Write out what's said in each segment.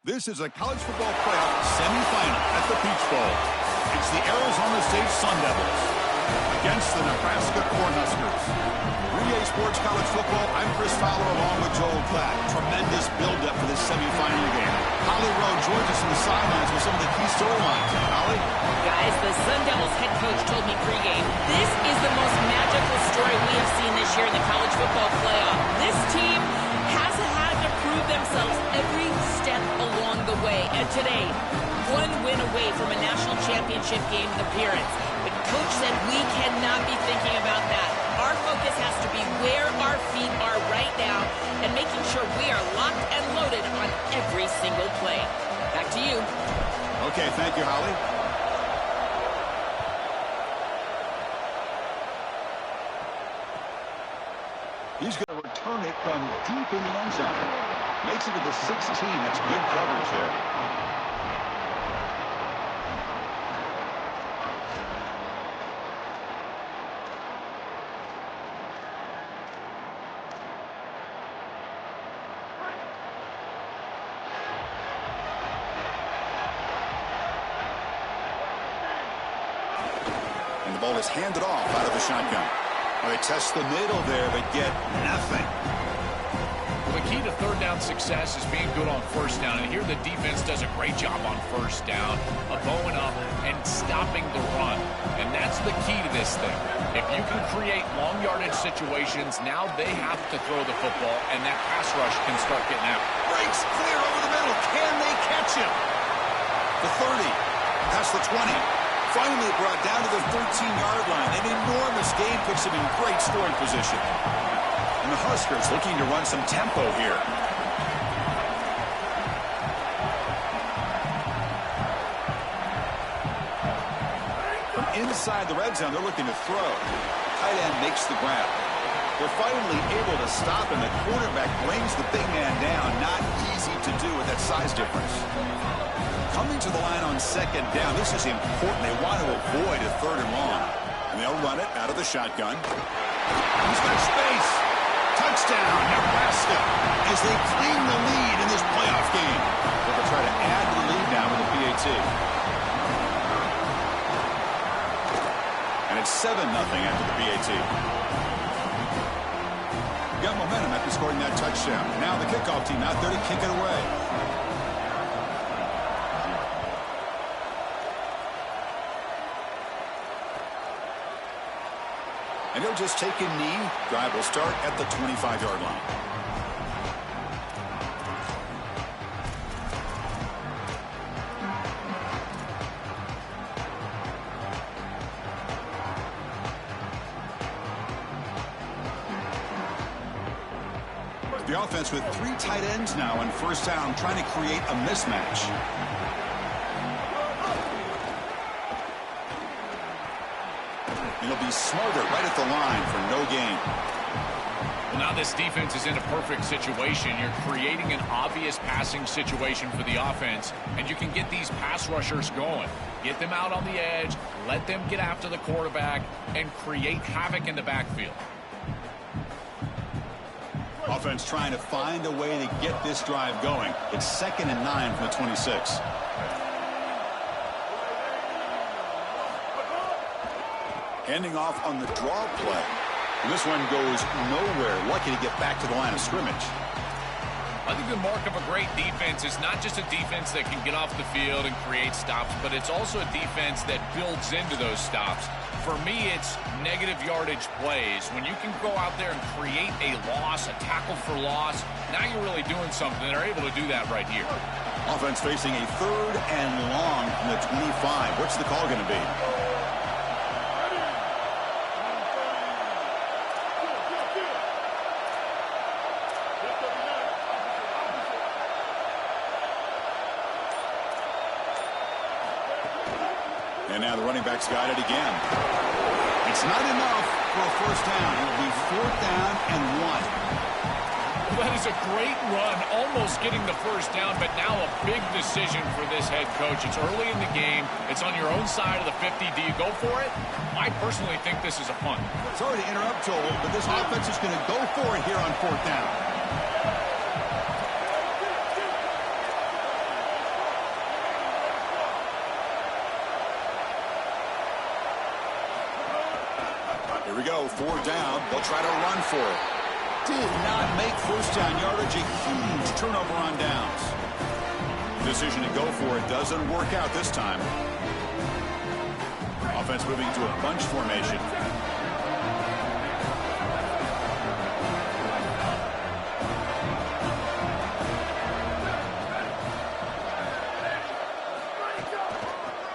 This is a college football playoff semifinal at the Peach Bowl. It's the Arizona State Sun Devils against the Nebraska Cornhuskers. 3A Sports College Football, I'm Chris Fowler along with Joel Klatt. Tremendous build-up for this semifinal game. Holly Rowe joins us in the sidelines with some of the key storylines. Holly? Guys, the Sun Devils head coach told me pregame, this is the most magical story we have seen this year in the college football playoff. This team has had to prove themselves every step along the way. And today, one win away from a national championship game appearance. But coach said we cannot be thinking about that. Our focus has to be where our feet are right now and making sure we are locked and loaded on every single play. Back to you. Okay, thank you, Holly. He's going to return it from deep in the end zone. Makes it to the 16. That's good coverage there. And the ball is handed off out of the shotgun. Well, they test the middle there, but get nothing. The key to third down success is being good on first down. And here the defense does a great job on first down of bowing up and stopping the run. And that's the key to this thing. If you can create long yardage situations, now they have to throw the football, and that pass rush can start getting out. Breaks clear over the middle. Can they catch him? The 30, past the 20. Finally brought down to the 13-yard line. An enormous gain puts him in great scoring position. And the Huskers looking to run some tempo here. From inside the red zone, they're looking to throw. Tight end makes the grab. They're finally able to stop, and the quarterback brings the big man down. Not easy to do with that size difference. Coming to the line on second down. This is important. They want to avoid a third and long. And they'll run it out of the shotgun. He's got space. Touchdown, Nebraska, as they claim the lead in this playoff game. They'll try to add to the lead now with the PAT. And it's 7-0 after the PAT. Got momentum after scoring that touchdown. Now the kickoff team out there to kick it away. And he'll just take a knee. Drive will start at the 25-yard line. The offense with 3 tight ends now on first down, trying to create a mismatch. It'll be smarter right at the line for no gain. Well, now this defense is in a perfect situation. You're creating an obvious passing situation for the offense, and you can get these pass rushers going. Get them out on the edge, let them get after the quarterback, and create havoc in the backfield. Offense trying to find a way to get this drive going. It's 2nd and 9 from the 26. Handing off on the draw play. And this one goes nowhere. Lucky to get back to the line of scrimmage. I think the mark of a great defense is not just a defense that can get off the field and create stops, but it's also a defense that builds into those stops. For me, it's negative yardage plays. When you can go out there and create a loss, a tackle for loss, now you're really doing something. They're able to do that right here. Offense facing a 3rd and long from the 25. What's the call going to be? And now the running back's got it again. It's not enough for a first down. It'll be 4th down and 1. That is a great run, almost getting the first down, but now a big decision for this head coach. It's early in the game. It's on your own side of the 50. Do you go for it? I personally think this is a punt. Sorry to interrupt, Joel, but this offense is going to go for it here on 4th down. Here we go, 4 down. They'll try to run for it. Did not make first down yardage. A huge turnover on downs. Decision to go for it doesn't work out this time. Offense moving to a bunch formation.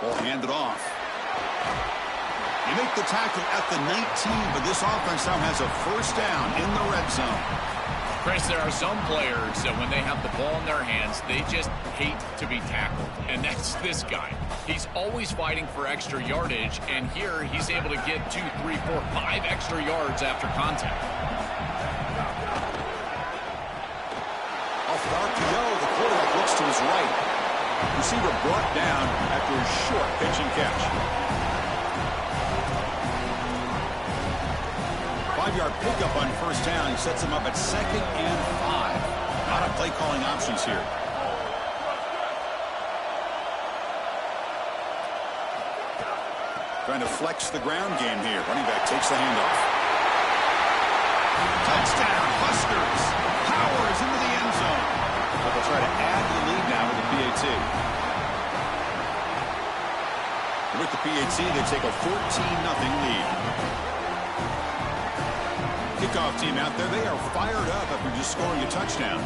Ball handed off. You make the tackle at the 19, but this offense now has a first down in the red zone. Chris, there are some players that when they have the ball in their hands, they just hate to be tackled. And that's this guy. He's always fighting for extra yardage, and here he's able to get 2, 3, 4, 5 extra yards after contact. Off the RPO, the quarterback looks to his right. Receiver brought down after a short pitch and catch. 5-yard pickup on first down. He sets him up at 2nd and 5. A lot of play calling options here. Trying to flex the ground game here. Running back takes the handoff. Touchdown, Huskers. Powers into the end zone. But they'll try to add to the lead now with the PAT. With the PAT, they take a 14-0 lead. Kickoff team out there, they are fired up after just scoring a touchdown.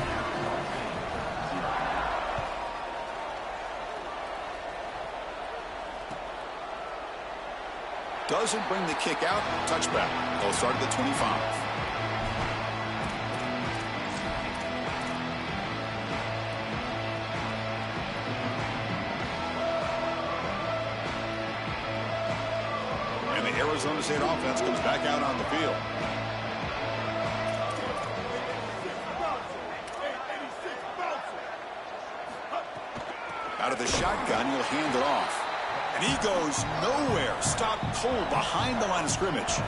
Doesn't bring the kick out. Touchback. They'll start at the 25. And the Arizona State offense comes back out on the field. Out of the shotgun, he'll hand it off. And he goes nowhere. Stop cold behind the line of scrimmage.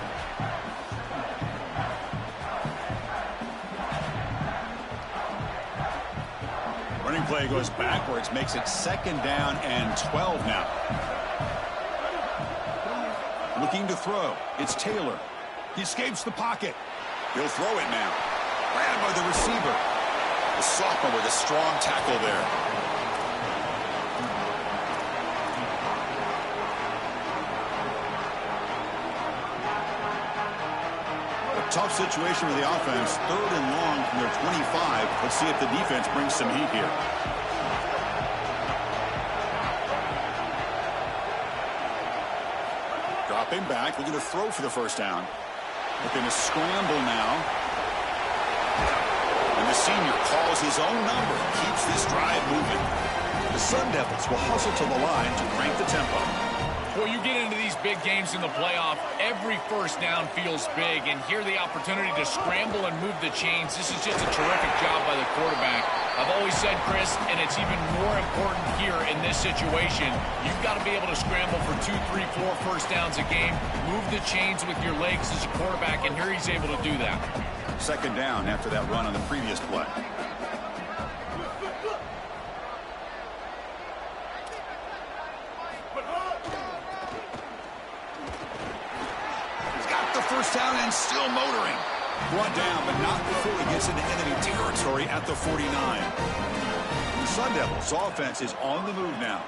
Running play goes backwards, makes it 2nd down and 12 now. Looking to throw. It's Taylor. He escapes the pocket. He'll throw it now. Grabbed by the receiver. The sophomore with a strong tackle there. Tough situation with the offense. 3rd and long from their 25. Let's see if the defense brings some heat here. Dropping back, looking to throw for the first down. Looking to scramble now. And the senior calls his own number. Keeps this drive moving. The Sun Devils will hustle to the line to crank the tempo. Well, you get into these big games in the playoff, every first down feels big, and here the opportunity to scramble and move the chains. This is just a terrific job by the quarterback. I've always said, Chris, and it's even more important here in this situation, you've got to be able to scramble for 2, 3, 4 first downs a game, move the chains with your legs as a quarterback, and here he's able to do that. 2nd down after that run on the previous play. First down and still motoring. Brought down, but not before he gets into enemy territory at the 49. The Sun Devils offense is on the move now.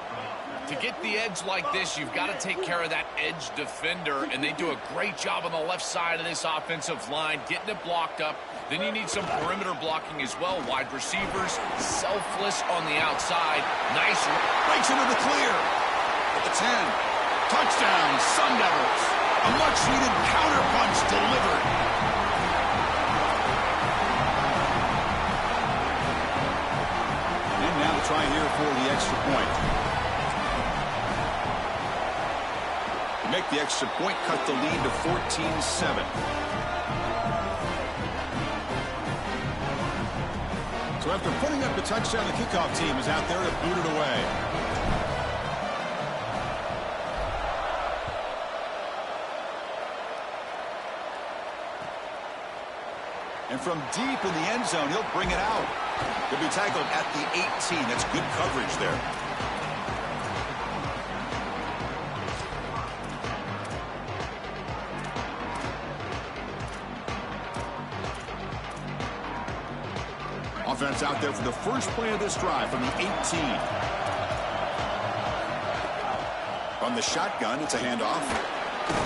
To get the edge like this, you've got to take care of that edge defender, and they do a great job on the left side of this offensive line, getting it blocked up. Then you need some perimeter blocking as well. Wide receivers, selfless on the outside. Nice. Breaks into the clear. At the 10. Touchdown, Sun Devils. A much-needed counterpunch delivered. And now to try here for the extra point. To make the extra point, cut the lead to 14-7. So after putting up the touchdown, the kickoff team is out there to boot it away. And from deep in the end zone, he'll bring it out. He'll be tackled at the 18. That's good coverage there. Offense out there for the first play of this drive from the 18. From the shotgun, it's a handoff.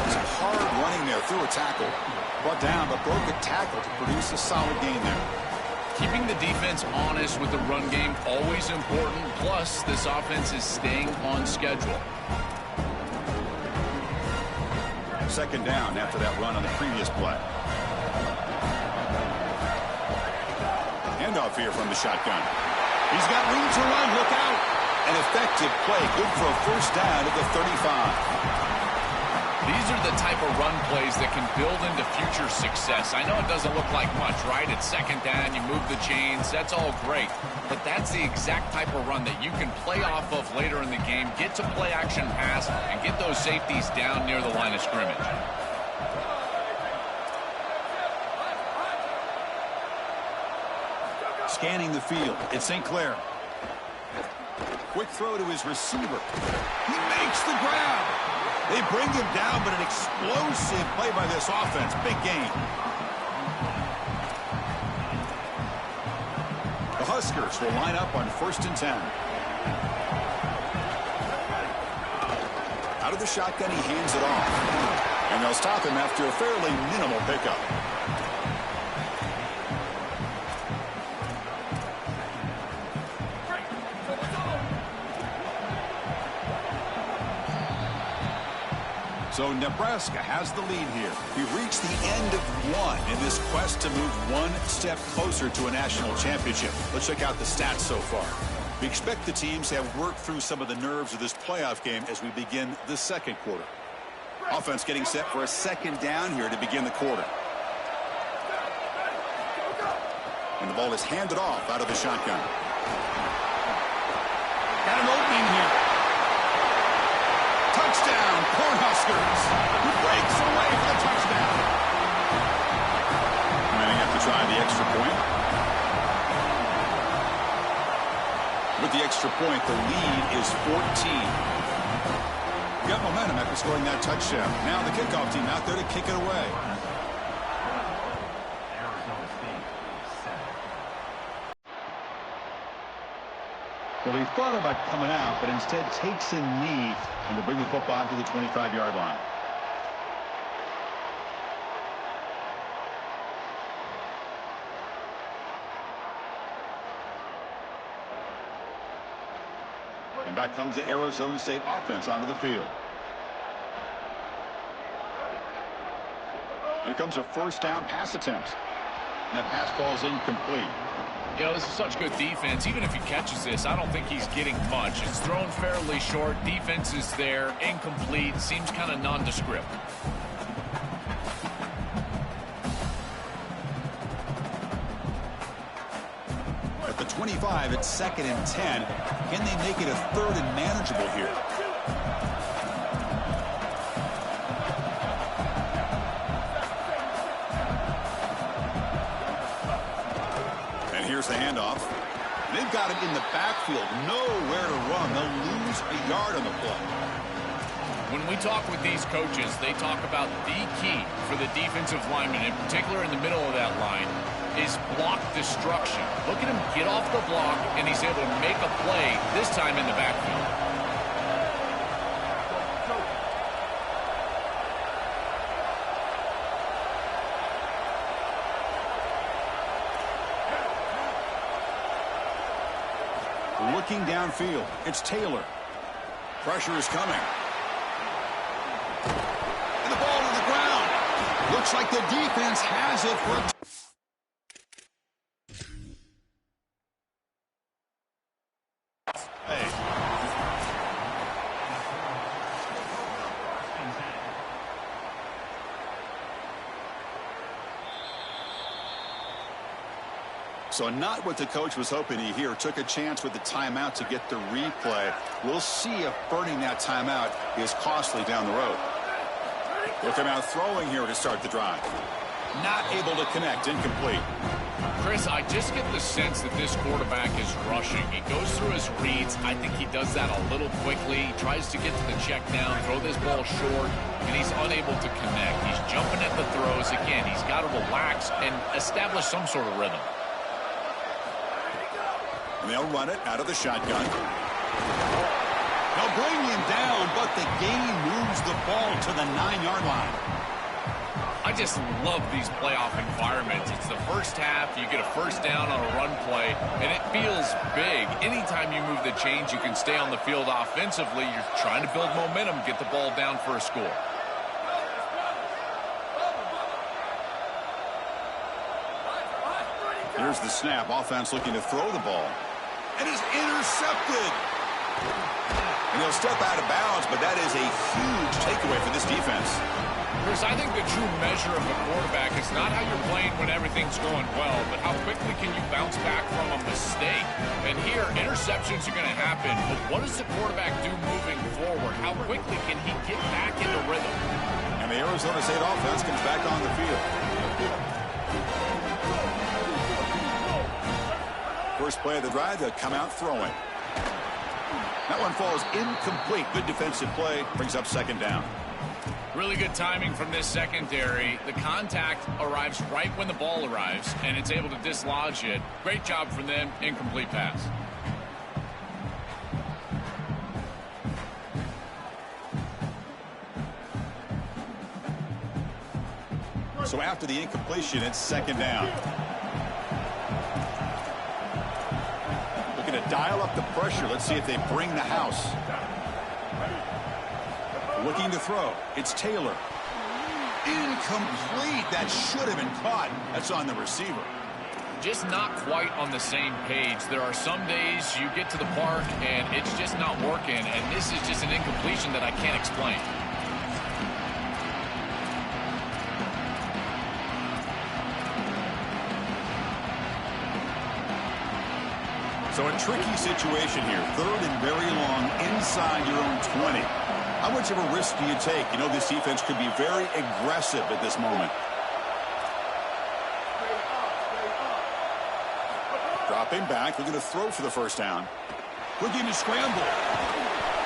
It's hard running there through a tackle. Brought down, but broke a tackle to produce a solid gain there. Keeping the defense honest with the run game, always important. Plus, this offense is staying on schedule. Second down after that run on the previous play. Handoff here from the shotgun. He's got room to run. Look out. An effective play. Good for a first down at the 35. These are the type of run plays that can build into future success. I know it doesn't look like much, right? It's second down, you move the chains, that's all great. But that's the exact type of run that you can play off of later in the game, get to play action pass, and get those safeties down near the line of scrimmage. Scanning the field, it's St. Clair. Quick throw to his receiver. He makes the grab. They bring him down, but an explosive play by this offense. Big gain. The Huskers will line up on 1st and 10. Out of the shotgun, he hands it off. And they'll stop him after a fairly minimal pickup. So Nebraska has the lead here. We've reached the end of one in this quest to move one step closer to a national championship. Let's check out the stats so far. We expect the teams to have worked through some of the nerves of this playoff game as we begin the second quarter. Offense getting set for a second down here to begin the quarter. And the ball is handed off out of the shotgun. Got an opening here. Touchdown, Cornhuskers. Who breaks away for the touchdown. And they have to try the extra point. With the extra point, the lead is 14. Got momentum after scoring that touchdown. Now the kickoff team out there to kick it away. Well, he thought about coming out, but instead takes a knee and to bring the football to the 25-yard line. And back comes the Arizona State offense onto the field. Here comes a first down pass attempt. And that pass falls incomplete. You know, this is such good defense. Even if he catches this, I don't think he's getting much. It's thrown fairly short. Defense is there. Incomplete. Seems kind of nondescript. At the 25, it's 2nd and 10. Can they make it a 3rd and manageable here? Here's the handoff. They've got him in the backfield. Nowhere to run. They'll lose a yard on the play. When we talk with these coaches, they talk about the key for the defensive lineman, in particular in the middle of that line, is block destruction. Look at him get off the block, and he's able to make a play, this time in the backfield. Looking downfield, it's Taylor. Pressure is coming. And the ball to the ground. Looks like the defense has it for a So not what the coach was hoping to hear. Took a chance with the timeout to get the replay. We'll see if burning that timeout is costly down the road. Look him out throwing here to start the drive. Not able to connect. Incomplete. Chris, I just get the sense that this quarterback is rushing. He goes through his reads. I think he does that a little quickly. He tries to get to the check down, throw this ball short, and he's unable to connect. He's jumping at the throws. Again, he's got to relax and establish some sort of rhythm. And they'll run it out of the shotgun. They'll bring him down, but the gain moves the ball to the 9-yard line. I just love these playoff environments. It's the first half, you get a first down on a run play, and it feels big. Anytime you move the chains, you can stay on the field offensively. You're trying to build momentum, get the ball down for a score. Here's the snap. Offense looking to throw the ball. And is intercepted. And he'll step out of bounds, but that is a huge takeaway for this defense. Chris, I think the true measure of a quarterback is not how you're playing when everything's going well, but how quickly can you bounce back from a mistake. And here, interceptions are going to happen, but what does the quarterback do moving forward? How quickly can he get back into rhythm? And the Arizona State offense comes back on the field. First play of the drive, they'll come out throwing. That one falls incomplete. Good defensive play, brings up second down. Really good timing from this secondary. The contact arrives right when the ball arrives, and it's able to dislodge it. Great job from them. Incomplete pass. So after the incompletion, it's second down. Looking to dial up the pressure. Let's see if they bring the house. Looking to throw. It's Taylor. Incomplete. That should have been caught. That's on the receiver. Just not quite on the same page. There are some days you get to the park and it's just not working, and this is just an incompletion that I can't explain. So a tricky situation here. Third and very long inside your own 20. How much of a risk do you take? You know this defense could be very aggressive at this moment. Dropping back, looking to throw for the first down. Looking to scramble.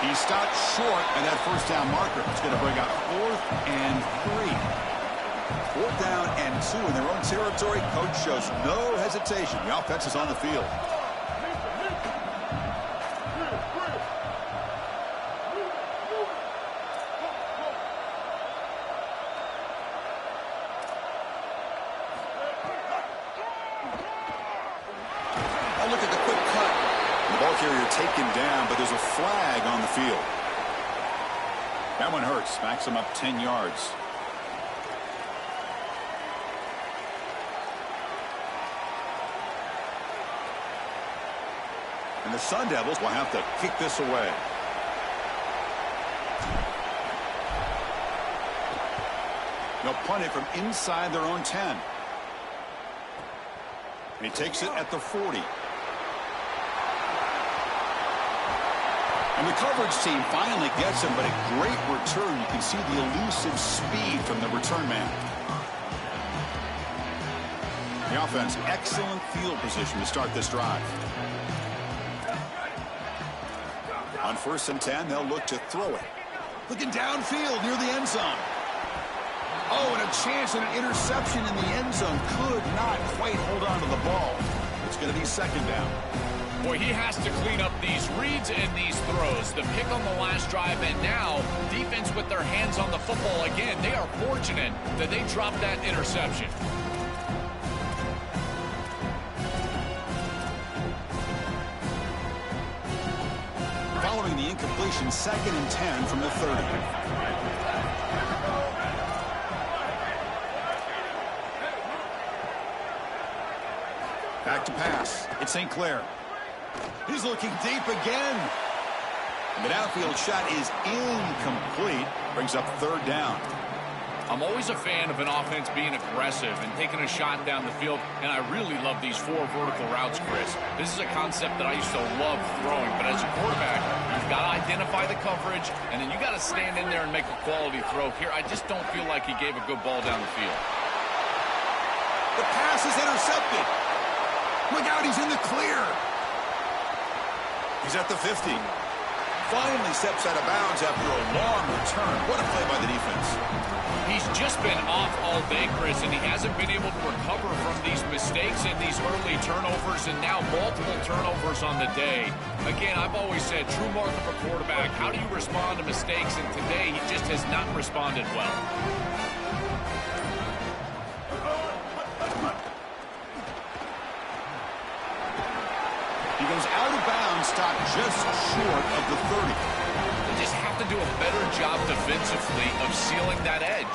He stopped short at that first down marker. It's going to bring up 4th and 3. 4th down and 2 in their own territory. Coach shows no hesitation. The offense is on the field. Look at the quick cut. The ball carrier taken down, but there's a flag on the field. That one hurts. Backs him up 10 yards. And the Sun Devils will have to kick this away. They'll punt it from inside their own 10. He takes it at the 40. And the coverage team finally gets him, but a great return. You can see the elusive speed from the return man. The offense, excellent field position to start this drive. On 1st and 10, they'll look to throw it. Looking downfield near the end zone. Oh, and a chance at an interception in the end zone. Could not quite hold on to the ball. It's going to be second down. Boy, he has to clean up these reads and these throws. The pick on the last drive, and now defense with their hands on the football again. They are fortunate that they dropped that interception. Following the incompletion, 2nd and 10 from the 30. Back to pass. It's St. Clair. He's looking deep again. The downfield shot is incomplete. Brings up 3rd down. I'm always a fan of an offense being aggressive and taking a shot down the field, and I really love these 4 vertical routes, Chris. This is a concept that I used to love throwing, but as a quarterback, you've got to identify the coverage, and then you got to stand in there and make a quality throw. Here, I just don't feel like he gave a good ball down the field. The pass is intercepted. Look out, he's in the clear. He's at the 50. finally steps out of bounds after a long return. What a play by the defense. He's just been off all day, Chris, and he hasn't been able to recover from these mistakes and these early turnovers, and now multiple turnovers on the day. Again, I've always said, true mark of a quarterback, how do you respond to mistakes? And today, he just has not responded well. He goes out of bounds, stopped just short of the 30. They just have to do a better job defensively of sealing that edge.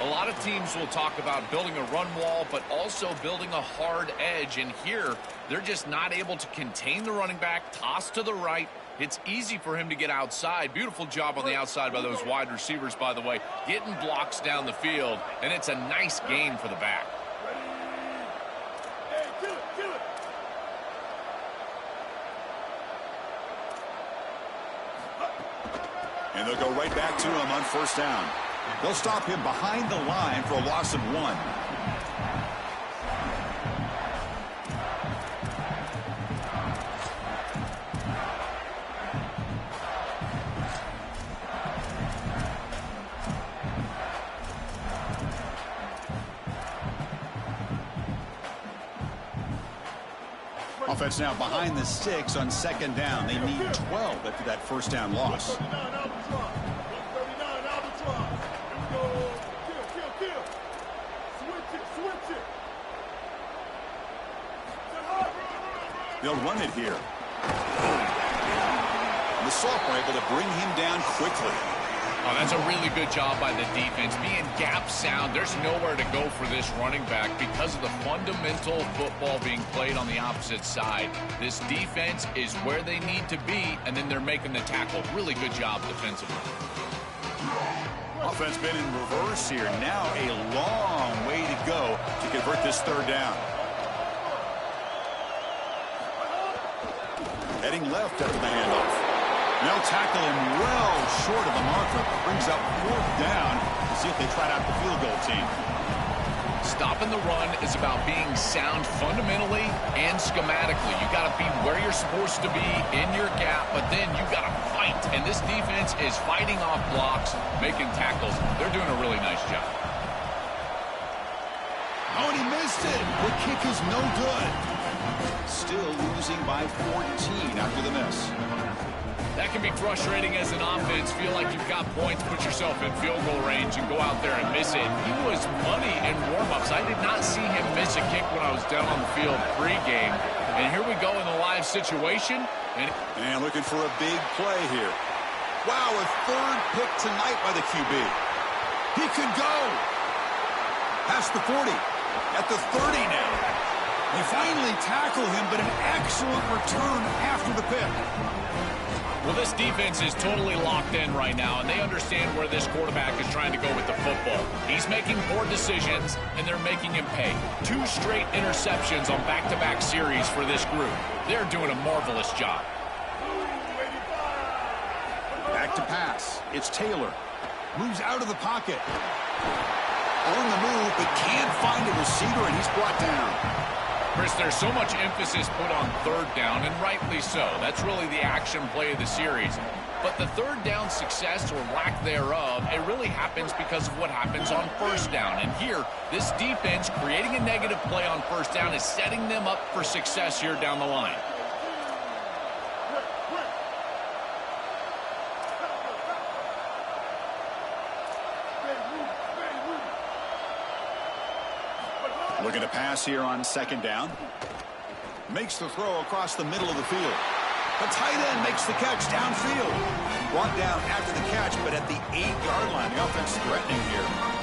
A lot of teams will talk about building a run wall, but also building a hard edge. And here, they're just not able to contain the running back, toss to the right. It's easy for him to get outside. Beautiful job on the outside by those wide receivers, by the way, getting blocks down the field. And it's a nice gain for the back. And they'll go right back to him on first down. They'll stop him behind the line for a loss of 1. Offense now behind the 6 on second down. They need 12 after that first down loss. They'll run it here. And the sophomore able to bring him down quickly. Oh, that's a really good job by the defense. Being gap sound, there's nowhere to go for this running back because of the fundamental football being played on the opposite side. This defense is where they need to be, and then they're making the tackle. Really good job defensively. Offense been in reverse here. Now a long way to go to convert this third down. Heading left after the handoff. They'll tackle him well short of the marker. Brings up fourth down to see if they try out the field goal team. Stopping the run is about being sound fundamentally and schematically. You got to be where you're supposed to be in your gap, but then you got to fight. And this defense is fighting off blocks, making tackles. They're doing a really nice job. Oh, and he missed it. The kick is no good. Still losing by 14 after the miss. That can be frustrating as an offense. Feel like you've got points, put yourself in field goal range, and go out there and miss it. He was money in warm-ups. I did not see him miss a kick when I was down on the field pregame. And here we go in the live situation. And looking for a big play here. Wow, a third pick tonight by the QB. He could go. Past the 40. At the 30 now. They finally tackle him, but an excellent return after the pick. Well, this defense is totally locked in right now, and they understand where this quarterback is trying to go with the football. He's making poor decisions, and they're making him pay. 2 straight interceptions on back-to-back series for this group. They're doing a marvelous job. Back to pass. It's Taylor. Moves out of the pocket. On the move, but can't find a receiver, and he's brought down. Chris, there's so much emphasis put on third down, and rightly so. That's really the action play of the series. But the third down success or lack thereof, it really happens because of what happens on first down. And here, this defense creating a negative play on first down is setting them up for success here down the line. Looking to pass here on second down. Makes the throw across the middle of the field. The tight end makes the catch downfield. Brought down after the catch, but at the 8-yard line. The offense threatening here.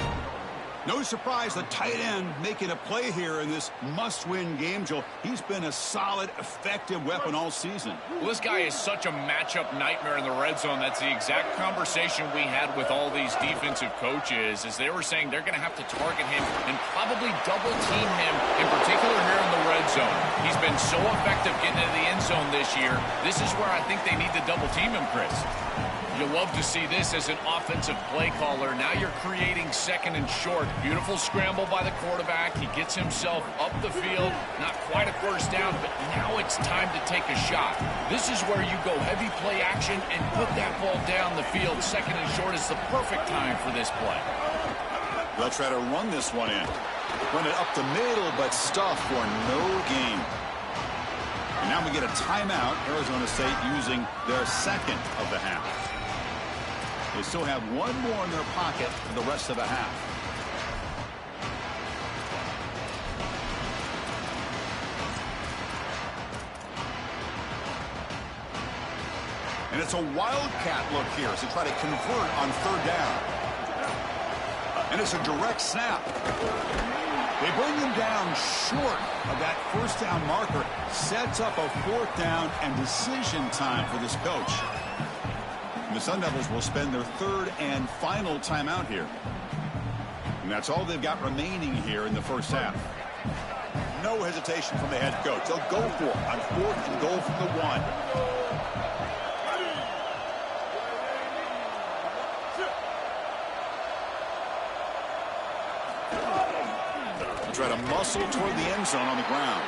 No surprise, the tight end making a play here in this must-win game, Joel. He's been a solid, effective weapon all season. Well, this guy is such a matchup nightmare in the red zone. That's the exact conversation we had with all these defensive coaches, as they were saying they're going to have to target him and probably double-team him, in particular here in the red zone. He's been so effective getting into the end zone this year. This is where I think they need to double-team him, Chris. You love to see this as an offensive play caller. Now you're creating second and short. Beautiful scramble by the quarterback. He gets gets himself up the field. Not quite a first down, but now it's time to take a shot. This is where you go heavy play action and put that ball down the field. Second and short is the perfect time for this play. They'll try to run this one in. Run it up the middle, but stuffed for no gain. And now we get a timeout. Arizona State using their second of the half. They still have one more in their pocket for the rest of the half. And it's a wildcat look here as they try to convert on third down. And it's a direct snap. They bring him down short of that first down marker. Sets up a fourth down and decision time for this coach. And the Sun Devils will spend their third and final timeout here. And that's all they've got remaining here in the first half. No hesitation from the head coach. They'll go for it on fourth and goal from the 1. Try to muscle toward the end zone on the ground.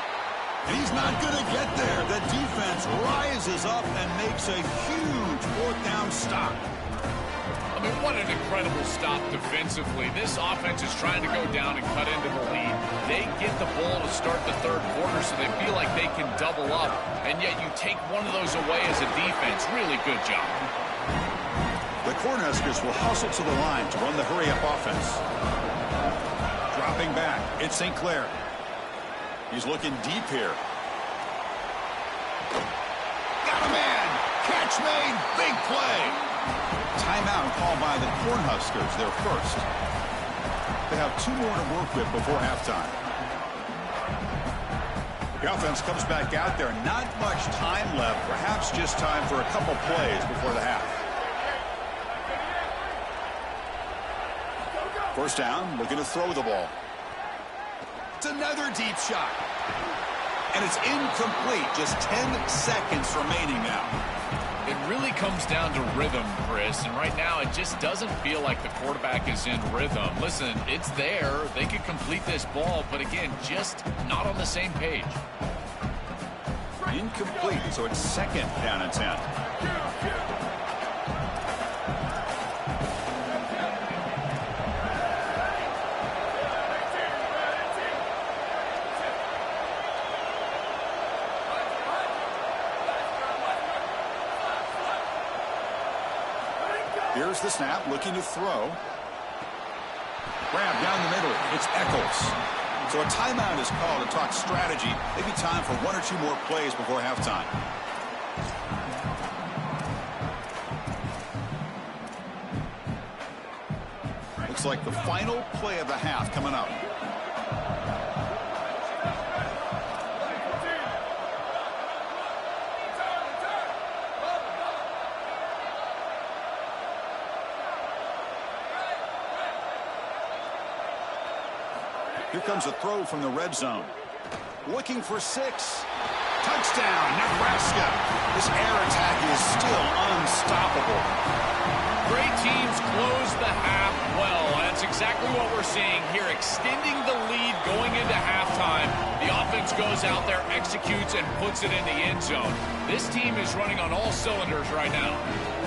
And he's not going to get there. The defense rises up and makes a huge fourth down stop. I mean, what an incredible stop defensively. This offense is trying to go down and cut into the lead. They get the ball to start the third quarter, so they feel like they can double up. And yet you take one of those away as a defense. Really good job. The Cornhuskers will hustle to the line to run the hurry-up offense. Dropping back, it's St. Clair. He's looking deep here. Got a man! Catch made! Big play! Timeout called by the Cornhuskers, their first. They have 2 more to work with before halftime. The offense comes back out there. Not much time left. Perhaps just time for a couple plays before the half. First down, looking to throw the ball. It's another deep shot. And it's incomplete. Just 10 seconds remaining now. It really comes down to rhythm, Chris. And right now, it just doesn't feel like the quarterback is in rhythm. Listen, it's there. They could complete this ball, but again, just not on the same page. Incomplete, so it's second down and 10. Here's the snap, looking to throw. Grab down the middle. It's Eccles. So a timeout is called to talk strategy. Maybe time for 1 or 2 more plays before halftime. Looks like the final play of the half coming up. Here comes a throw from the red zone. Looking for 6. Touchdown, Nebraska. This air attack is still unstoppable. Great teams close the half well. That's exactly what we're seeing here, extending the lead going into halftime. The offense goes out there, executes, and puts it in the end zone. This team is running on all cylinders right now.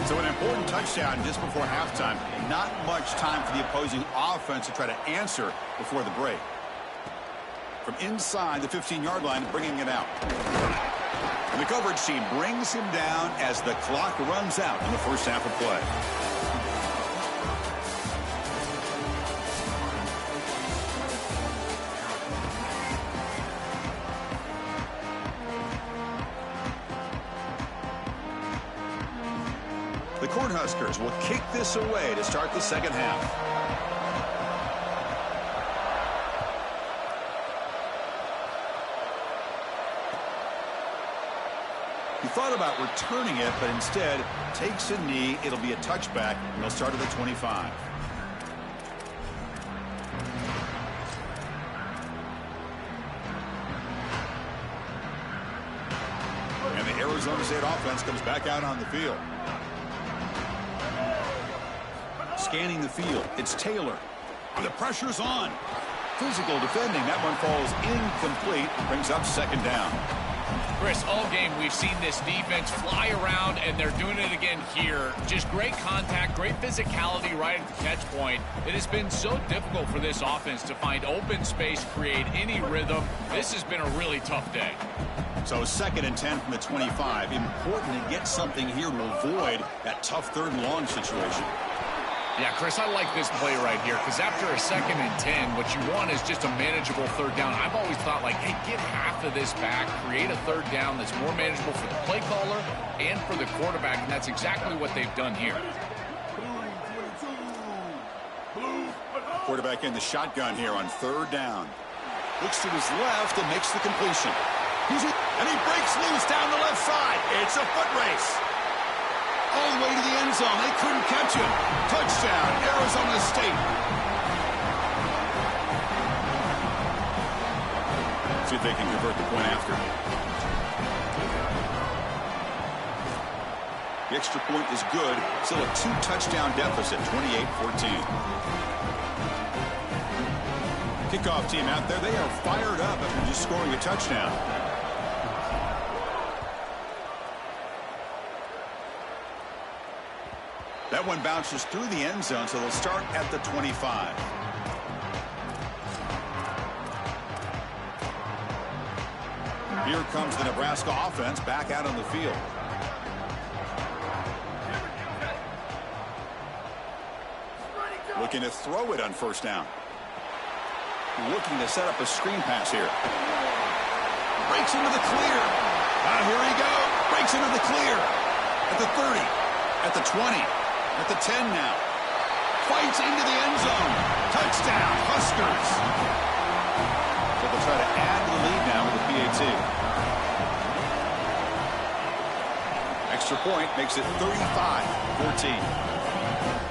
So an important touchdown just before halftime. Not much time for the opposing offense to try to answer before the break. From inside the 15-yard line, bringing it out. And the coverage team brings him down as the clock runs out in the first half of play. The Cornhuskers will kick this away to start the second half. He thought about returning it, but instead takes a knee. It'll be a touchback, and they'll start at the 25. And the Arizona State offense comes back out on the field. Scanning the field, it's Taylor. The pressure's on. Physical defending. That one falls incomplete. Brings up second down. Chris, all game we've seen this defense fly around, and they're doing it again here. Just great contact, great physicality right at the catch point. It has been so difficult for this offense to find open space, create any rhythm. This has been a really tough day. So 2nd and 10 from the 25. Important to get something here to avoid that tough 3rd and long situation. Yeah, Chris, I like this play right here because after a 2nd and 10, what you want is just a manageable 3rd down. I've always thought, like, hey, get half of this back, create a 3rd down that's more manageable for the play caller and for the quarterback, and that's exactly what they've done here. Quarterback in the shotgun here on 3rd down. Looks to his left and makes the completion. And he breaks loose down the left side. It's a foot race. All the way to the end zone. They couldn't catch him. Touchdown, Arizona State. See if they can convert the point after. The extra point is good. Still a 2-touchdown deficit, 28-14. Kickoff team out there. They are fired up after just scoring a touchdown. That one bounces through the end zone, so they'll start at the 25. Here comes the Nebraska offense back out on the field. Looking to throw it on 1st down. Looking to set up a screen pass here. Breaks into the clear. Here he goes. Breaks into the clear. At the 30. At the 20. At the 10 now. Fights into the end zone. Touchdown, Huskers. So they'll try to add to the lead now with the PAT. Extra point makes it 35-14.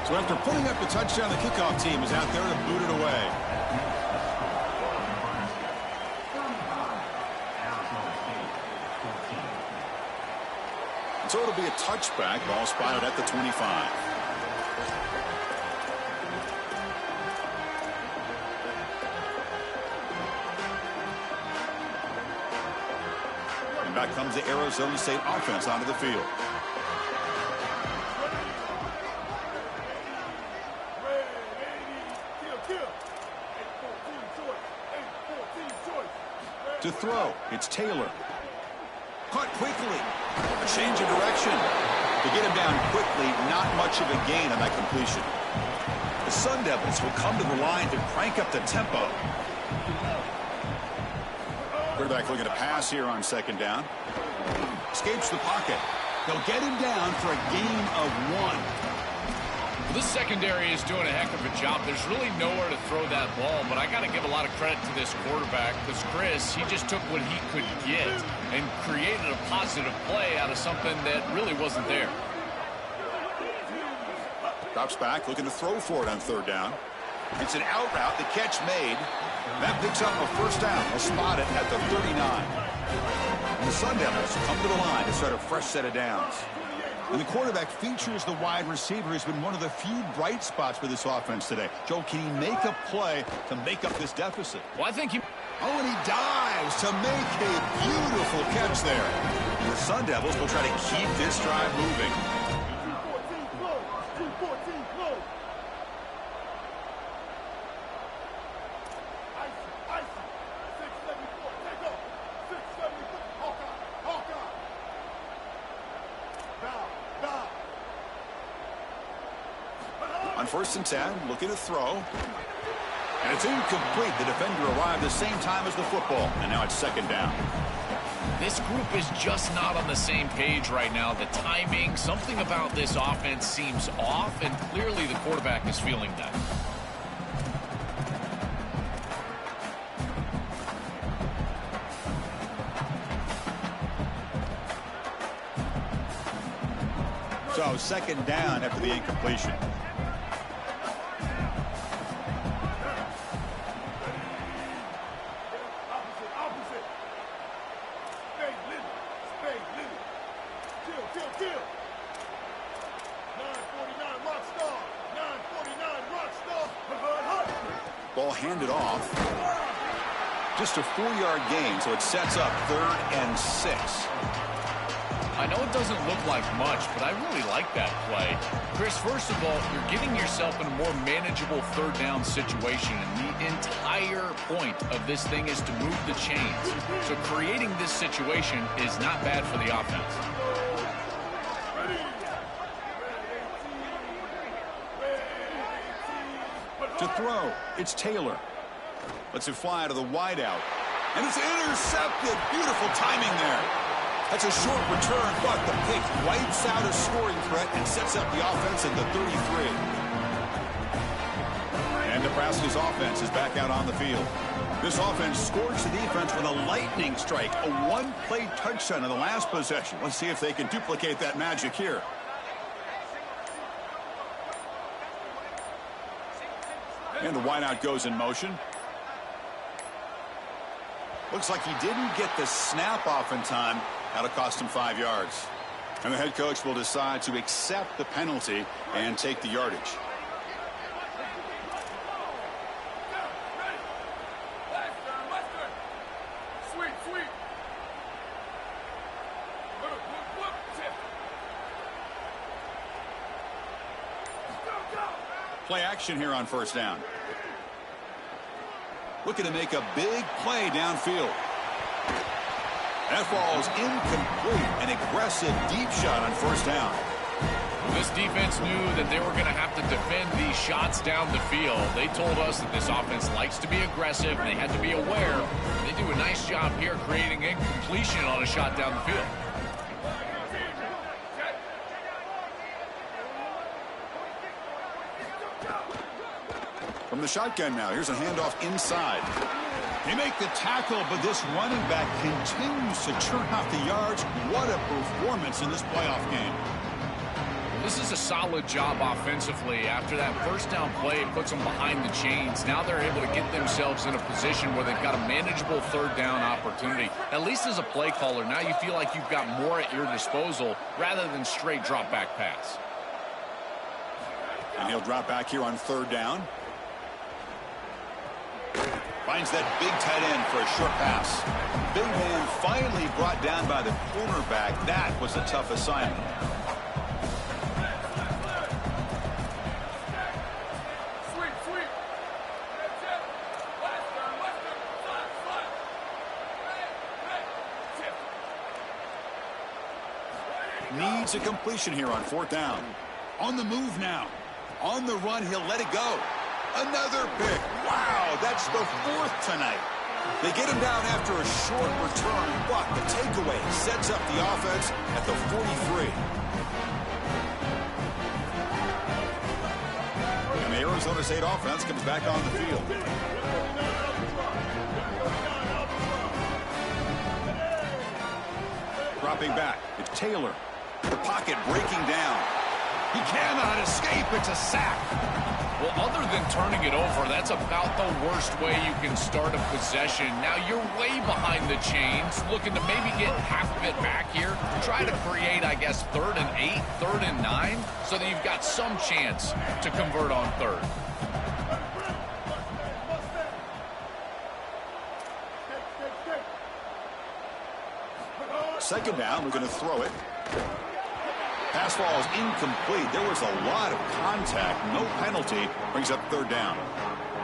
So after putting up the touchdown, the kickoff team is out there to boot it away. So it'll be a touchback. Ball spotted at the 25. And back comes the Arizona State offense onto the field. To throw, it's Taylor. Caught quickly. A change of direction. To get him down quickly, not much of a gain on that completion. The Sun Devils will come to the line to crank up the tempo. Quarterback looking to pass here on 2nd down. Escapes the pocket. They'll get him down for a gain of 1. This secondary is doing a heck of a job. There's really nowhere to throw that ball, but I got to give a lot of credit to this quarterback because, Chris, he just took what he could get and created a positive play out of something that really wasn't there. Drops back, looking to throw for it on 3rd down. It's an out route, the catch made. That picks up a 1st down. They'll spot it at the 39. And the Sun Devils come to the line to start a fresh set of downs. And the quarterback features the wide receiver. Has been one of the few bright spots for this offense today. Joe, can he make a play to make up this deficit? Well, I think he... Oh, and he dives to make a beautiful catch there. And the Sun Devils will try to keep this drive moving. On 1st and 10, looking to throw. And it's incomplete. The defender arrived the same time as the football. And now it's 2nd down. This group is just not on the same page right now. The timing, something about this offense seems off, and clearly the quarterback is feeling that. So 2nd down after the incompletion. Ball ball handed off. Just a 4-yard gain, so it sets up 3rd and 6. I know it doesn't look like much, but I really like that play. Chris, first of all, you're getting yourself in a more manageable 3rd down situation, and the entire point of this thing is to move the chains. So creating this situation is not bad for the offense. To throw, it's Taylor. Lets it fly to the wideout. And it's intercepted. Beautiful timing there. That's a short return, but the pick wipes out a scoring threat and sets up the offense at the 33. And Nebraska's offense is back out on the field. This offense scorched the defense with a lightning strike, a one-play touchdown in the last possession. Let's see if they can duplicate that magic here. And the wideout goes in motion. Looks like he didn't get the snap off in time. That'll cost him 5 yards. And the head coach will decide to accept the penalty and take the yardage. Play action here on 1st down. Looking to make a big play downfield. That ball's incomplete. An aggressive deep shot on 1st down. This defense knew that they were going to have to defend these shots down the field. They told us that this offense likes to be aggressive, and they had to be aware. They do a nice job here creating incompletion on a shot down the field. From the shotgun now, here's a handoff inside. They make the tackle, but this running back continues to churn out the yards. What a performance in this playoff game. This is a solid job offensively. After that 1st down play, it puts them behind the chains. Now they're able to get themselves in a position where they've got a manageable 3rd down opportunity. At least as a play caller, now you feel like you've got more at your disposal rather than straight drop back pass. And he'll drop back here on 3rd down. Finds that big tight end for a short pass. Big man finally brought down by the cornerback. That was a tough assignment. Needs a completion here on 4th down. On the move now. On the run, he'll let it go. Another pick. Wow, that's the 4th tonight. They get him down after a short return, but the takeaway sets up the offense at the 43. And the Arizona State offense comes back on the field. Dropping back, it's Taylor. The pocket breaking down. He cannot escape. It's a sack. Well, other than turning it over, that's about the worst way you can start a possession. Now you're way behind the chains, looking to maybe get half of it back here. Try to create, I guess, 3rd and 8, 3rd and 9, so that you've got some chance to convert on 3rd. Second down, we're going to throw it. Pass ball is incomplete. There was a lot of contact. No penalty. Brings up 3rd down.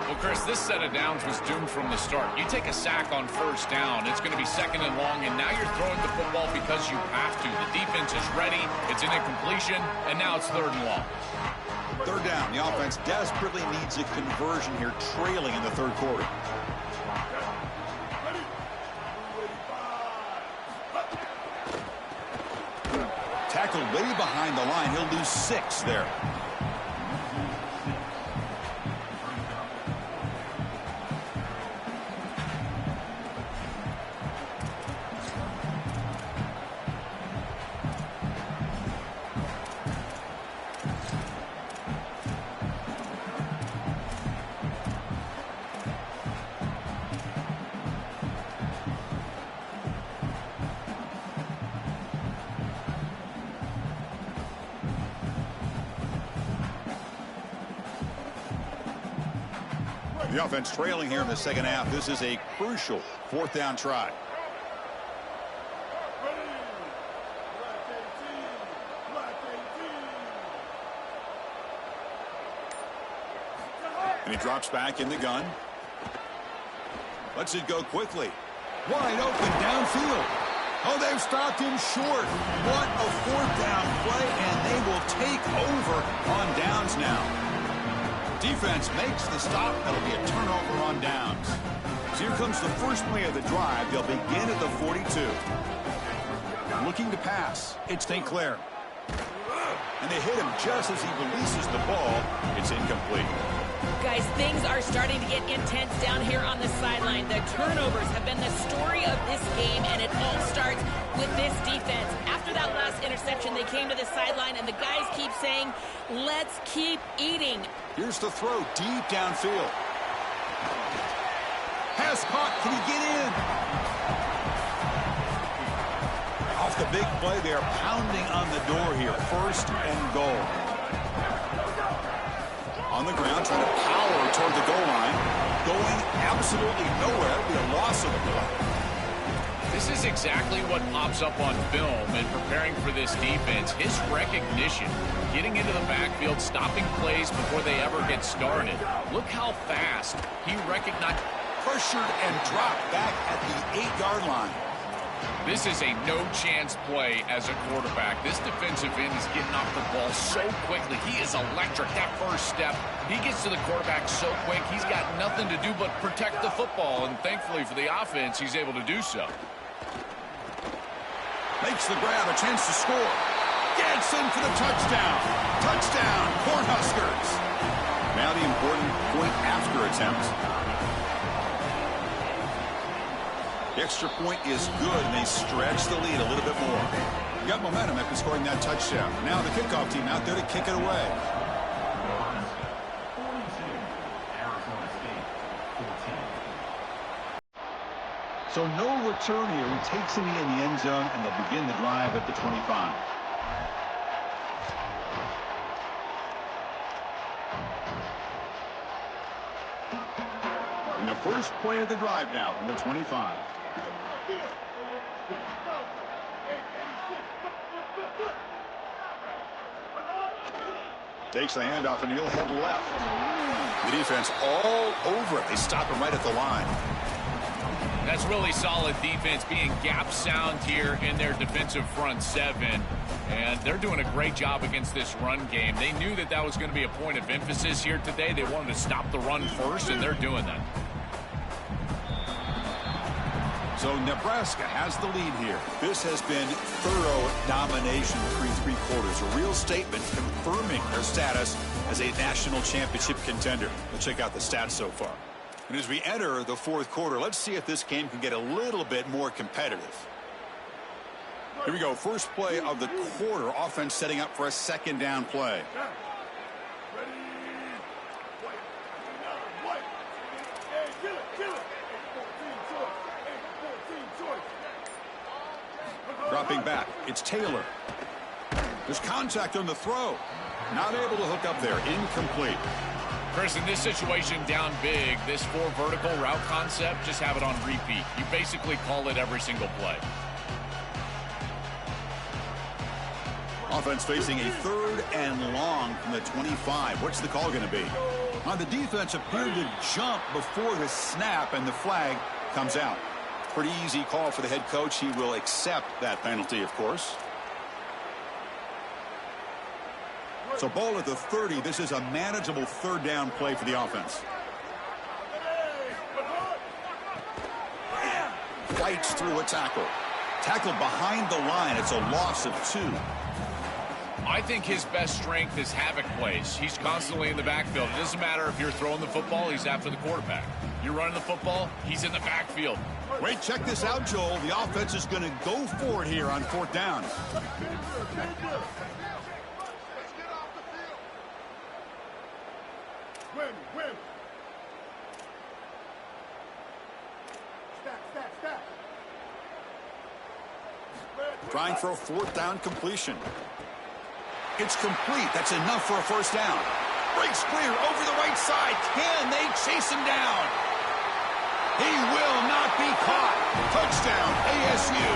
Well, Chris, this set of downs was doomed from the start. You take a sack on 1st down, it's going to be 2nd and long, and now you're throwing the football because you have to. The defense is ready. It's an incompletion, and now it's 3rd and long. 3rd down. The offense desperately needs a conversion here, trailing in the 3rd quarter. Tackled way behind the line. He'll lose 6 there. The offense trailing here in the second half. This is a crucial fourth down try. And he drops back in the gun. Lets it go quickly. Wide open downfield. Oh, they've stopped him short. What a fourth down play, and they will take over on downs now. Defense makes the stop. That'll be a turnover on downs. So here comes the first play of the drive. They'll begin at the 42. Looking to pass. It's St. Clair. And they hit him just as he releases the ball. It's incomplete. Guys, things are starting to get intense down here on the sideline. The turnovers have been the story of this game, and it all starts with this defense. After that last interception, they came to the sideline, and the guys keep saying, let's keep eating. Here's the throw deep downfield. Pass caught. Can he get in? Off the big play, they are pounding on the door here. First and goal. On the ground, trying to power toward the goal line. Going absolutely nowhere. It'll be a loss of the play. This is exactly what pops up on film and preparing for this defense. His recognition, getting into the backfield, stopping plays before they ever get started. Look how fast he recognized. Pressured and dropped back at the 8-yard line. This is a no-chance play as a quarterback. This defensive end is getting off the ball so quickly. He is electric. That first step, he gets to the quarterback so quick. He's got nothing to do but protect the football, and thankfully for the offense, he's able to do so. Makes the grab, a chance to score. Gets in for the touchdown. Touchdown, Cornhuskers. Now the important point after attempt. The extra point is good, and they stretch the lead a little bit more. Got momentum after scoring that touchdown. Now the kickoff team out there to kick it away. So no return here. He takes it in the end zone, and they'll begin the drive at the 25. And the first play of the drive now from the 25. Takes the handoff, and he'll head left. The defense all over it. They stop him right at the line. That's really solid defense, being gap sound here in their defensive front seven. And they're doing a great job against this run game. They knew that that was going to be a point of emphasis here today. They wanted to stop the run first, and they're doing that. So Nebraska has the lead here. This has been thorough domination through three quarters. A real statement confirming their status as a national championship contender. Let's check out the stats so far. And as we enter the fourth quarter, let's see if this game can get a little bit more competitive. Here we go. First play of the quarter. Offense setting up for a second down play. Dropping back. It's Taylor. There's contact on the throw. Not able to hook up there. Incomplete. Chris, in this situation down big, this 4 vertical route concept, just have it on repeat. You basically call it every single play. Offense facing a third and long from the 25. What's the call going to be? The defense appeared to jump before the snap, and the flag comes out. Pretty easy call for the head coach. He will accept that penalty, of course. So ball at the 30. This is a manageable third down play for the offense. Fights through a tackle. Tackle behind the line. It's a loss of 2. I think his best strength is havoc plays. He's constantly in the backfield. It doesn't matter if you're throwing the football, he's after the quarterback. You're running the football, he's in the backfield. Wait, check this out, Joel. The offense is going to go for it here on fourth down. Trying for a fourth down completion. It's complete. That's enough for a first down. Breaks clear over the right side. Can they chase him down? He will not be caught. Touchdown, ASU.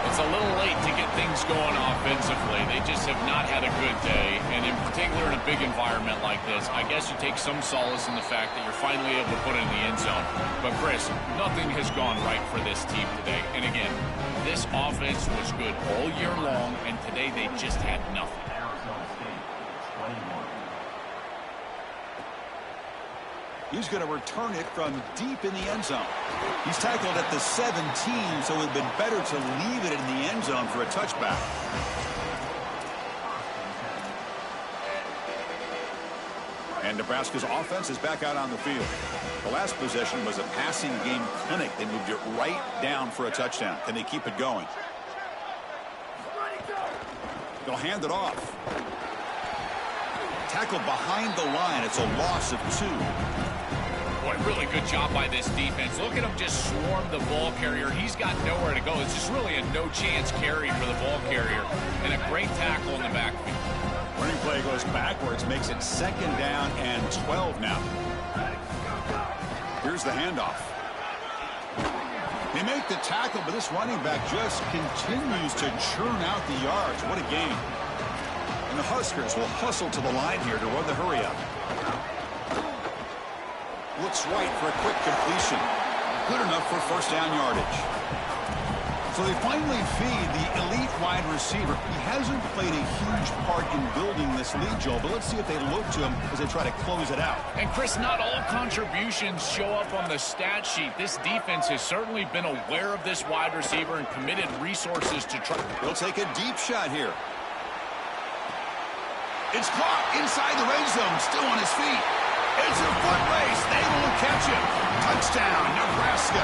It's a little late to get things going offensively. They just have not had a good day, and in particular in a big environment like this, I guess you take some solace in the fact that you're finally able to put it in the end zone. But, Chris, nothing has gone right for this team today. And, again, this offense was good all year long, and today they just had nothing. He's going to return it from deep in the end zone. He's tackled at the 17, so it would have been better to leave it in the end zone for a touchback. And Nebraska's offense is back out on the field. The last possession was a passing game clinic. They moved it right down for a touchdown. Can they keep it going? They'll hand it off. Tackled behind the line. It's a loss of 2. Boy, really good job by this defense. Look at him just swarm the ball carrier. He's got nowhere to go. It's just really a no-chance carry for the ball carrier. And a great tackle in the backfield. Running play goes backwards, makes it 2nd down and 12 now. Here's the handoff. They make the tackle, but this running back just continues to churn out the yards. What a game. And the Huskers will hustle to the line here to run the hurry-up. Looks right for a quick completion. Good enough for 1st down yardage. So they finally feed the elite wide receiver. He hasn't played a huge part in building this lead, Joel, but let's see if they look to him as they try to close it out. And, Chris, not all contributions show up on the stat sheet. This defense has certainly been aware of this wide receiver and committed resources to try. They'll take a deep shot here. It's caught inside the red zone, still on his feet. It's a foot race. They won't catch him. Touchdown, Nebraska.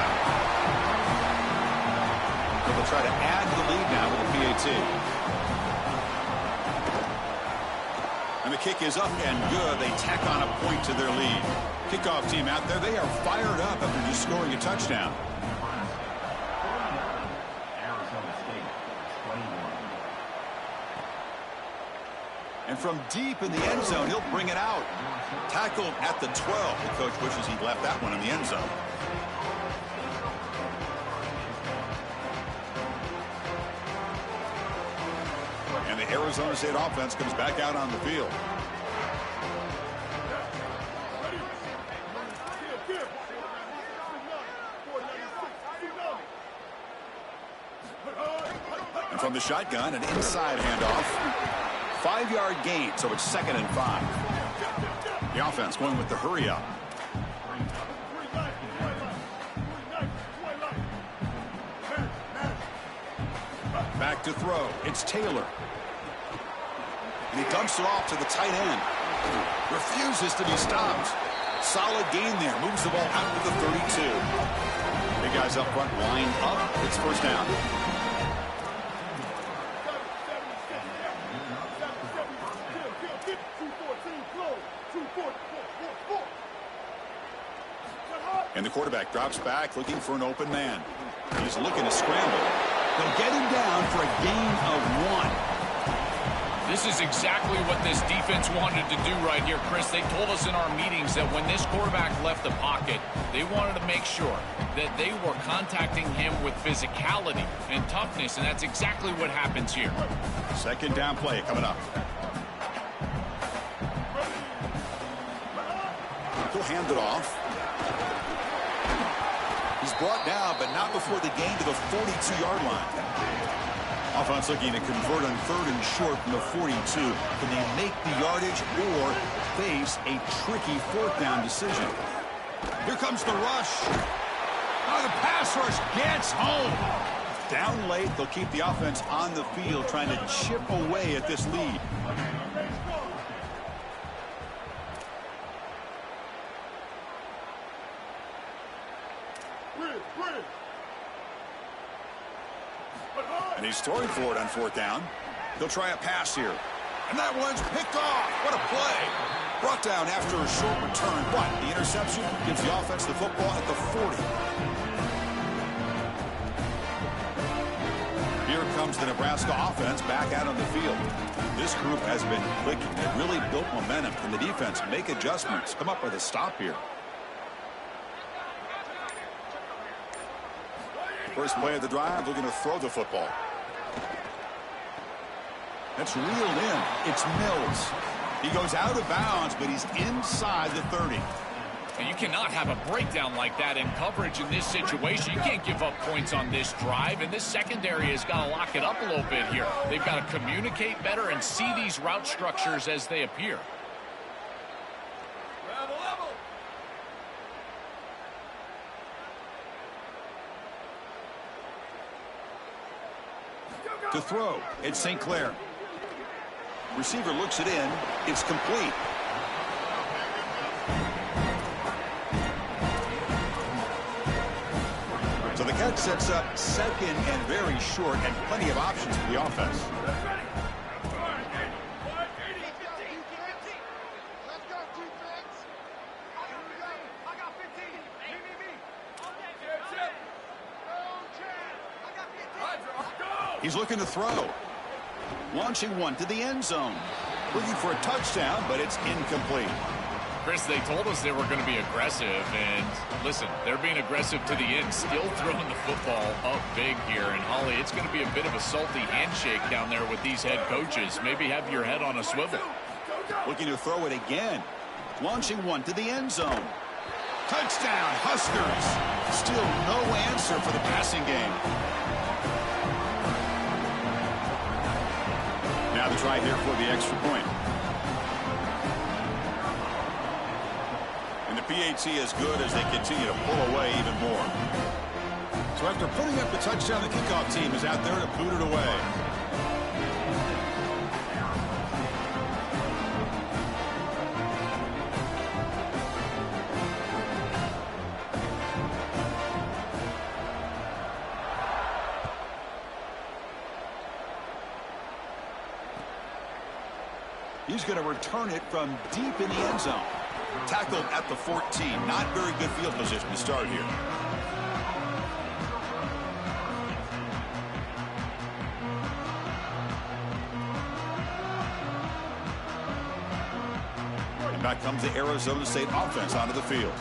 They'll try to add to the lead now with a PAT. And the kick is up and good. They tack on a point to their lead. Kickoff team out there. They are fired up after just scoring a touchdown. And from deep in the end zone, he'll bring it out. Tackled at the 12. The coach wishes he'd left that one in the end zone. And the Arizona State offense comes back out on the field. And from the shotgun, an inside handoff. 5-yard gain, so it's 2nd and 5. The offense going with the hurry-up. Back to throw. It's Taylor. And he dumps it off to the tight end. Refuses to be stopped. Solid gain there. Moves the ball out to the 32. Big guys up front line up. It's 1st down. And the quarterback drops back looking for an open man. He's looking to scramble. They'll get him down for a gain of 1. This is exactly what this defense wanted to do right here, Chris. They told us in our meetings that when this quarterback left the pocket, they wanted to make sure that they were contacting him with physicality and toughness, and that's exactly what happens here. 2nd down play coming up. He'll hand it off. He's brought down, but not before the gain to the 42-yard line. Offense looking to convert on 3rd and short from the 42. Can they make the yardage or face a tricky 4th down decision? Here comes the rush. Oh, the pass rush gets home. Down late, they'll keep the offense on the field trying to chip away at this lead. And he's throwing for it on 4th down. He'll try a pass here. And that one's picked off. What a play. Brought down after a short return. But the interception gives the offense the football at the 40. Here comes the Nebraska offense back out on the field. This group has been clicking. They really built momentum. Can the defense make adjustments? Come up with a stop here. First play of the drive, looking to throw the football. That's reeled in. It's Mills. He goes out of bounds, but he's inside the 30. And you cannot have a breakdown like that in coverage in this situation. You can't give up points on this drive, and this secondary has got to lock it up a little bit here. They've got to communicate better and see these route structures as they appear. To throw, it's St. Clair. Receiver looks it in. It's complete. So the catch sets up second and very short, and plenty of options for the offense. He's looking to throw. Launching one to the end zone. Looking for a touchdown, but it's incomplete. Chris, they told us they were going to be aggressive, and listen, they're being aggressive to the end, still throwing the football up big here. And Holly, it's going to be a bit of a salty handshake down there with these head coaches. Maybe have your head on a swivel. Looking to throw it again. Launching one to the end zone. Touchdown, Huskers. Still no answer for the passing game. Now the try here for the extra point. And the PAT is good as they continue to pull away even more. So after putting up the touchdown, the kickoff team is out there to boot it away. He's going to return it from deep in the end zone. Tackled at the 14. Not very good field position to start here. And back comes the Arizona State offense onto the field.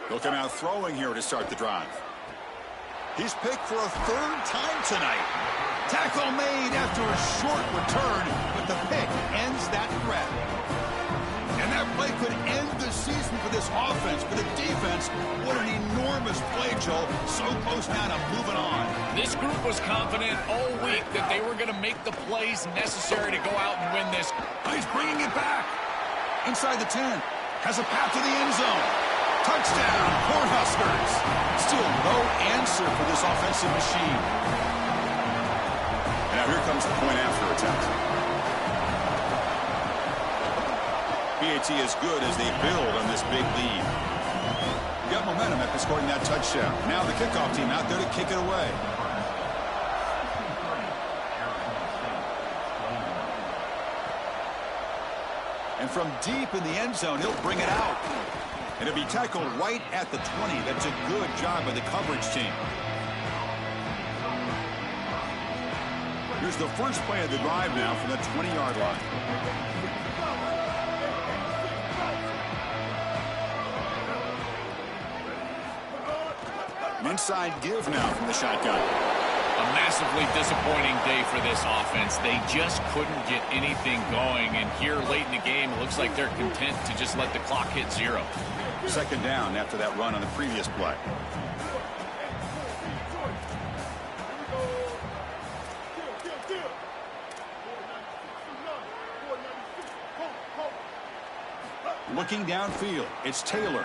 They'll come out throwing here to start the drive. He's picked for a third time tonight. Tackle made after a short return, but the pick ends that threat. And that play could end the season for this offense, but the defense, what an enormous play, Joel. So close now to moving on. This group was confident all week that they were going to make the plays necessary to go out and win this. He's bringing it back. Inside the 10. Has a path to the end zone. Touchdown, Cornhuskers. Still no answer for this offensive machine. And now here comes the point after attempt. PAT is good as they build on this big lead. Got momentum after scoring that touchdown. Now the kickoff team out there to kick it away. And from deep in the end zone, he'll bring it out. And it'll be tackled right at the 20. That's a good job by the coverage team. Here's the first play of the drive now from the 20-yard line. An inside give now from the shotgun. A massively disappointing day for this offense. They just couldn't get anything going. And here late in the game, it looks like they're content to just let the clock hit 0. Second down after that run on the previous play. Looking downfield, it's Taylor.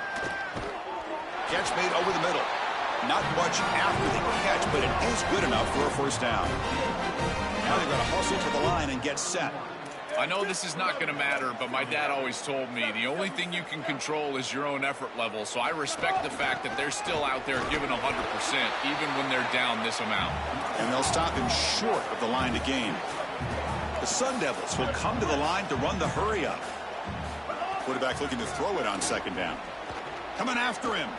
Catch made over the middle. Not much after the catch, but it is good enough for a first down. Now they've got to hustle to the line and get set. I know this is not going to matter, but my dad always told me the only thing you can control is your own effort level. So I respect the fact that they're still out there giving 100%, even when they're down this amount. And they'll stop him short of the line to gain. The Sun Devils will come to the line to run the hurry up. Quarterback looking to throw it on second down. Coming after him.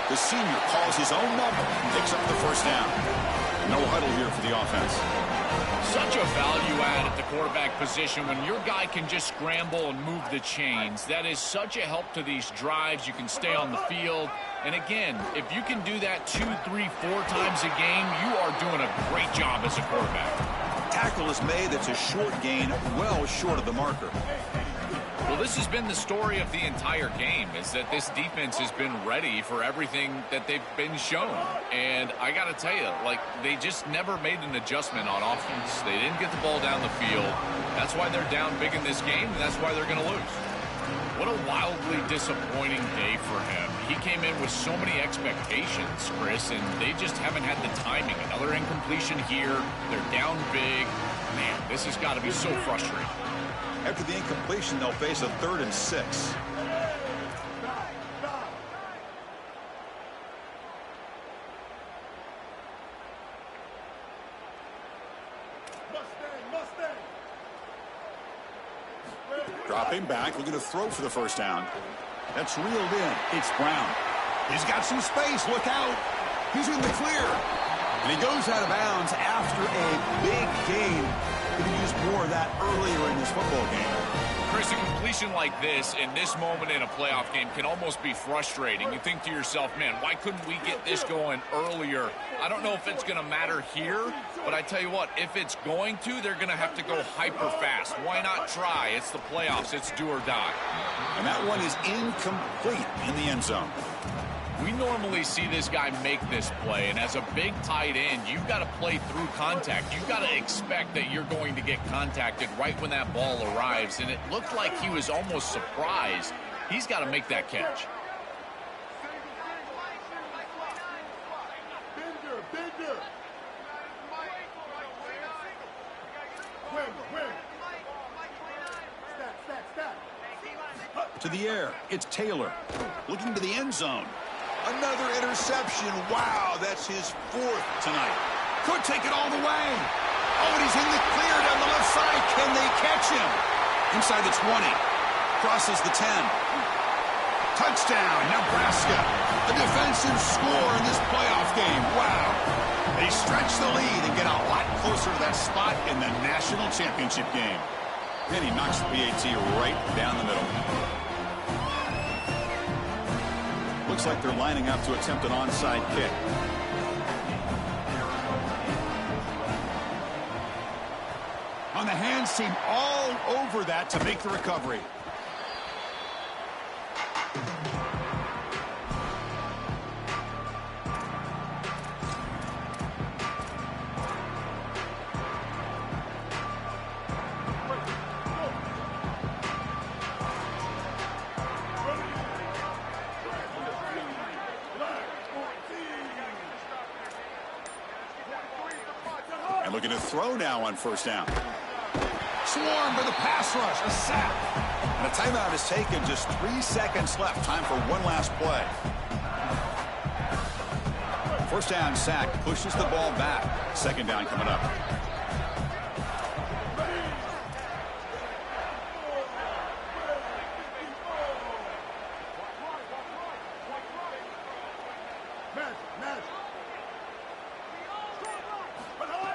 The senior calls his own number and picks up the first down. No huddle here for the offense. Such a value add at the quarterback position when your guy can just scramble and move the chains. That is such a help to these drives. You can stay on the field. And again, if you can do that 2, 3, 4 times a game, you are doing a great job as a quarterback. Tackle is made. That's a short gain, well short of the marker. Well, this has been the story of the entire game, is that this defense has been ready for everything that they've been shown. And I got to tell you, like, they just never made an adjustment on offense. They didn't get the ball down the field. That's why they're down big in this game, and that's why they're going to lose. What a wildly disappointing day for him. He came in with so many expectations, Chris, and they just haven't had the timing. Another incompletion here. They're down big. Man, this has got to be so frustrating. After the incompletion, they'll face a 3rd and 6. Dropping back, looking to throw for the first down. That's reeled in. It's Brown. He's got some space. Look out. He's in the clear. And he goes out of bounds after a big gain. He could use more of that earlier in this football game. Chris, a completion like this in this moment in a playoff game can almost be frustrating. You think to yourself, man, why couldn't we get this going earlier? I don't know if it's going to matter here, but I tell you what, if it's going to, they're going to have to go hyper fast. Why not try? It's the playoffs. It's do or die. And that one is incomplete in the end zone. We normally see this guy make this play, and as a big tight end, you've got to play through contact. You've got to expect that you're going to get contacted right when that ball arrives, and it looked like he was almost surprised. He's got to make that catch. To the air, it's Taylor looking to the end zone. Another interception. Wow, that's his 4th tonight. Could take it all the way. Oh, and he's in the clear down the left side. Can they catch him? Inside the 20. Crosses the 10. Touchdown, Nebraska. A defensive score in this playoff game. Wow. They stretch the lead and get a lot closer to that spot in the national championship game. Then he knocks the PAT right down the middle. Looks like they're lining up to attempt an onside kick. On the hands team all over that to make the recovery. Looking to throw now on first down. Swarmed by the pass rush. A sack. And a timeout is taken. Just 3 seconds left. Time for one last play. First down sack. Pushes the ball back. Second down coming up.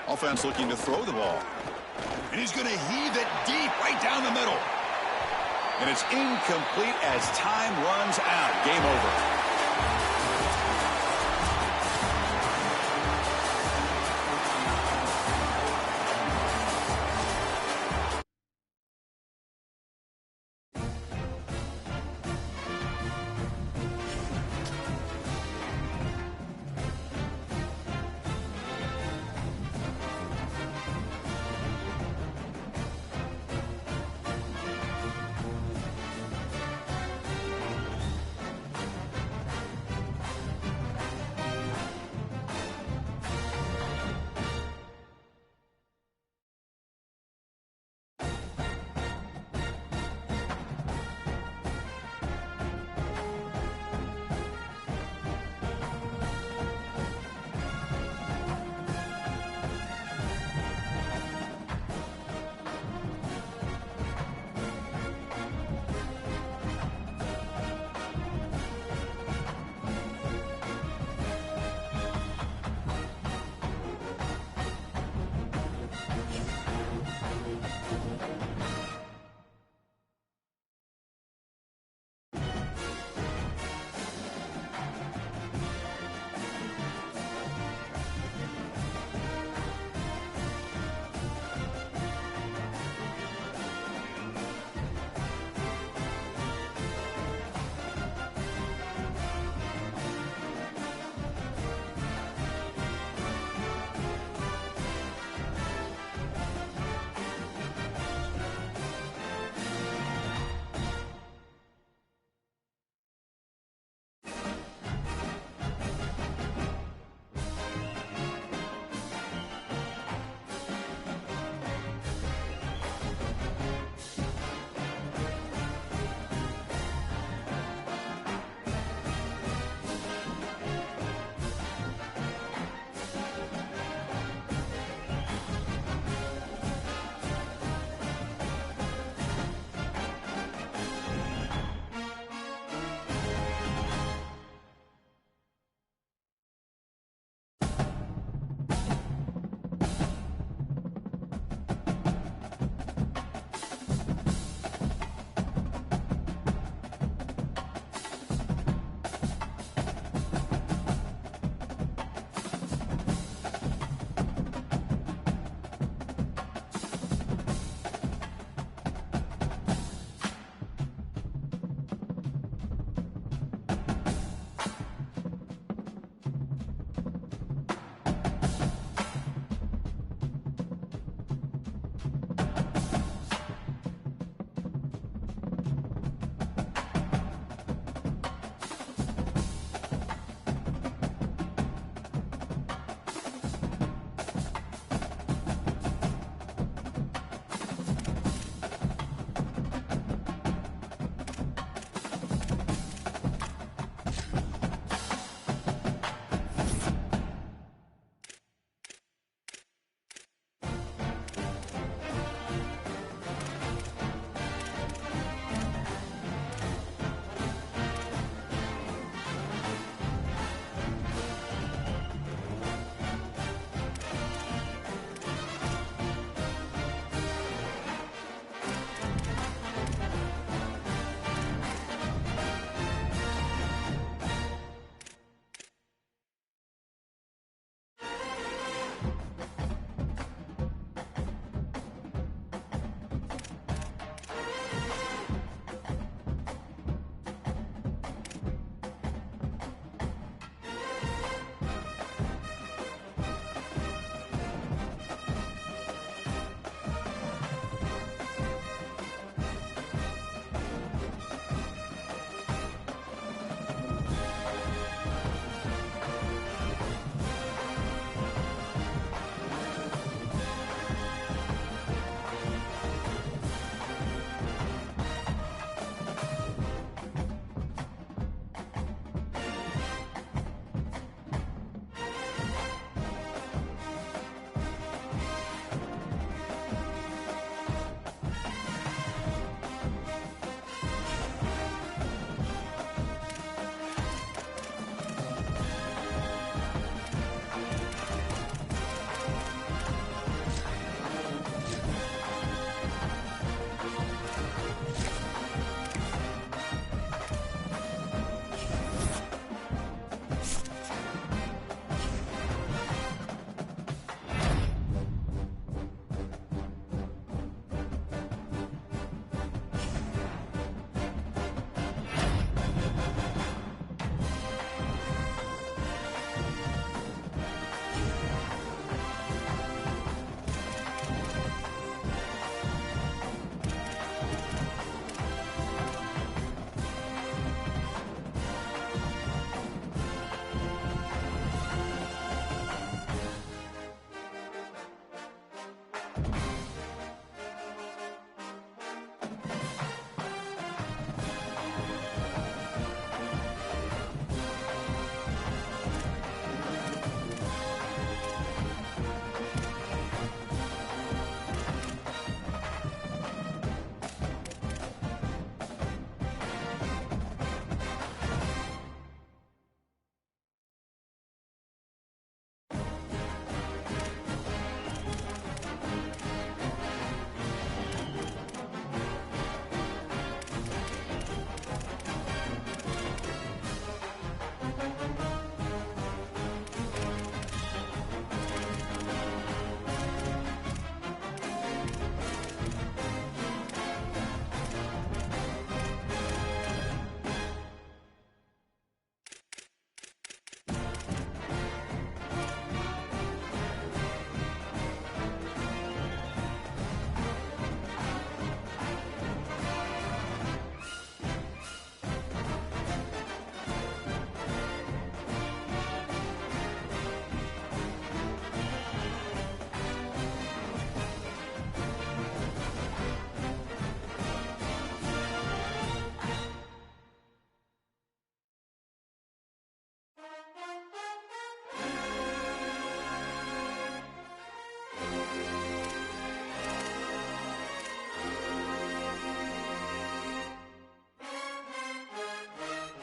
Offense looking to throw the ball. And he's going to heave it deep right down the middle. And it's incomplete as time runs out. Game over.